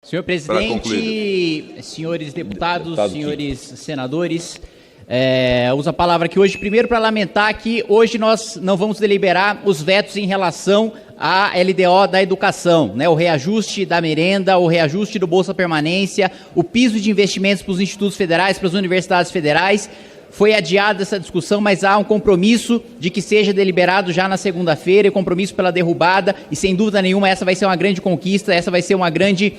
Senhor presidente, senhores deputados, senhores senadores, uso a palavra aqui hoje primeiro para lamentar que hoje nós não vamos deliberar os vetos em relação à LDO da educação, né? O reajuste da merenda, o reajuste do Bolsa Permanência, o piso de investimentos para os institutos federais, para as universidades federais. Foi adiada essa discussão, mas há um compromisso de que seja deliberado já na segunda-feira, e compromisso pela derrubada, e sem dúvida nenhuma essa vai ser uma grande conquista, essa vai ser uma grande,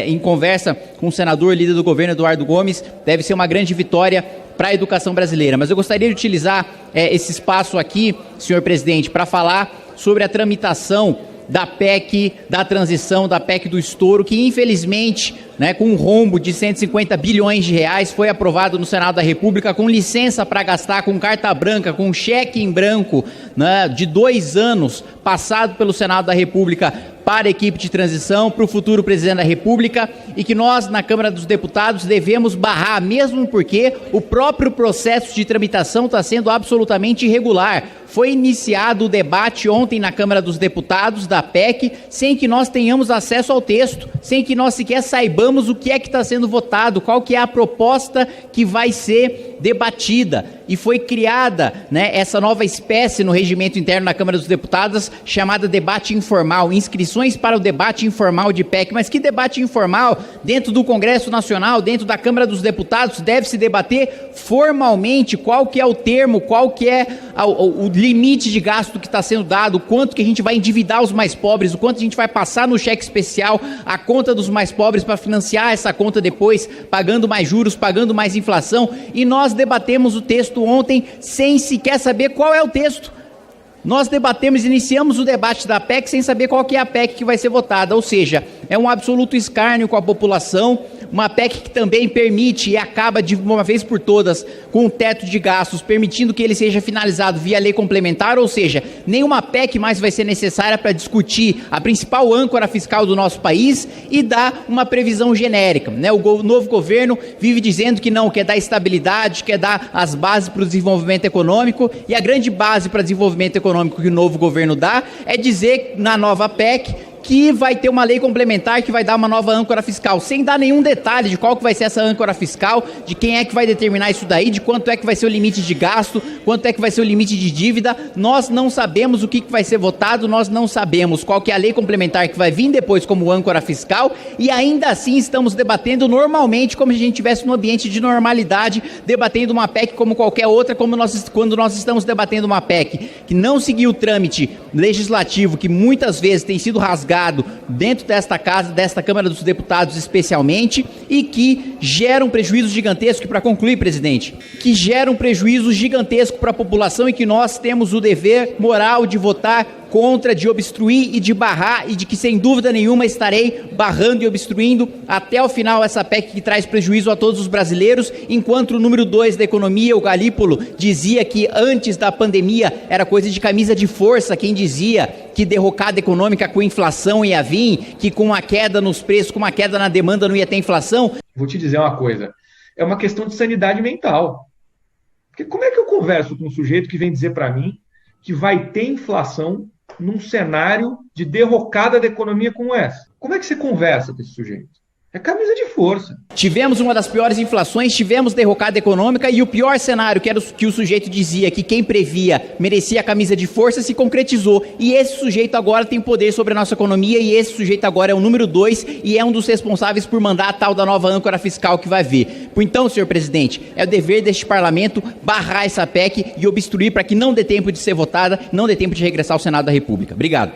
em conversa com o senador, líder do governo, Eduardo Gomes, deve ser uma grande vitória para a educação brasileira. Mas eu gostaria de utilizar esse espaço aqui, senhor presidente, para falar sobre a tramitação da PEC da transição, da PEC do estouro, que infelizmente, né, com um rombo de 150 bilhões de reais, foi aprovado no Senado da República com licença para gastar, com carta branca, com cheque em branco, né, de 2 anos, passado pelo Senado da República para a equipe de transição, para o futuro presidente da República, e que nós, na Câmara dos Deputados, devemos barrar, mesmo porque o próprio processo de tramitação está sendo absolutamente irregular. Foi iniciado o debate ontem na Câmara dos Deputados da PEC, sem que nós tenhamos acesso ao texto, sem que nós sequer saibamos o que é que está sendo votado, qual que é a proposta que vai ser debatida. E foi criada, né, essa nova espécie no regimento interno da Câmara dos Deputados, chamada debate informal, inscrições para o debate informal de PEC. Mas que debate informal? Dentro do Congresso Nacional, dentro da Câmara dos Deputados, deve-se debater formalmente qual que é o termo, qual que é o limite de gasto que está sendo dado, o quanto que a gente vai endividar os mais pobres, o quanto a gente vai passar no cheque especial a conta dos mais pobres para financiar essa conta depois, pagando mais juros, pagando mais inflação. E nós debatemos o texto ontem sem sequer saber qual é o texto. Nós debatemos, iniciamos o debate da PEC sem saber qual que é a PEC que vai ser votada, ou seja, é um absoluto escárnio com a população, uma PEC que também permite e acaba de uma vez por todas com o teto de gastos, permitindo que ele seja finalizado via lei complementar, ou seja, nenhuma PEC mais vai ser necessária para discutir a principal âncora fiscal do nosso país e dar uma previsão genérica, né? O novo governo vive dizendo que não, quer dar estabilidade, quer dar as bases para o desenvolvimento econômico, e a grande base para desenvolvimento econômico que o novo governo dá é dizer na nova PEC que vai ter uma lei complementar que vai dar uma nova âncora fiscal, sem dar nenhum detalhe de qual que vai ser essa âncora fiscal, de quem é que vai determinar isso daí, de quanto é que vai ser o limite de gasto, quanto é que vai ser o limite de dívida. Nós não sabemos o que vai ser votado, nós não sabemos qual que é a lei complementar que vai vir depois como âncora fiscal, e ainda assim estamos debatendo normalmente, como se a gente estivesse num ambiente de normalidade, debatendo uma PEC como qualquer outra, quando nós estamos debatendo uma PEC que não seguiu o trâmite legislativo, que muitas vezes tem sido rasgado dentro desta casa, desta Câmara dos Deputados especialmente, e que gera um prejuízo gigantesco, e para concluir, presidente, que gera um prejuízo gigantesco para a população, e que nós temos o dever moral de votar contra, de obstruir e de barrar, e de que sem dúvida nenhuma estarei barrando e obstruindo até o final essa PEC que traz prejuízo a todos os brasileiros, enquanto o número 2 da economia, o Galípolo, dizia que antes da pandemia era coisa de camisa de força quem dizia que derrocada econômica com inflação ia vir, que com uma queda nos preços, com uma queda na demanda não ia ter inflação. Vou te dizer uma coisa, é uma questão de sanidade mental. Porque como é que eu converso com um sujeito que vem dizer para mim que vai ter inflação num cenário de derrocada da economia como essa? Como é que você conversa com esse sujeito? É camisa de força. Tivemos uma das piores inflações, tivemos derrocada econômica, e o pior cenário, que era que o sujeito dizia que quem previa merecia a camisa de força, se concretizou. E esse sujeito agora tem poder sobre a nossa economia, e esse sujeito agora é o número 2 e é um dos responsáveis por mandar a tal da nova âncora fiscal que vai vir. Então, senhor presidente, é o dever deste parlamento barrar essa PEC e obstruir para que não dê tempo de ser votada, não dê tempo de regressar ao Senado da República. Obrigado.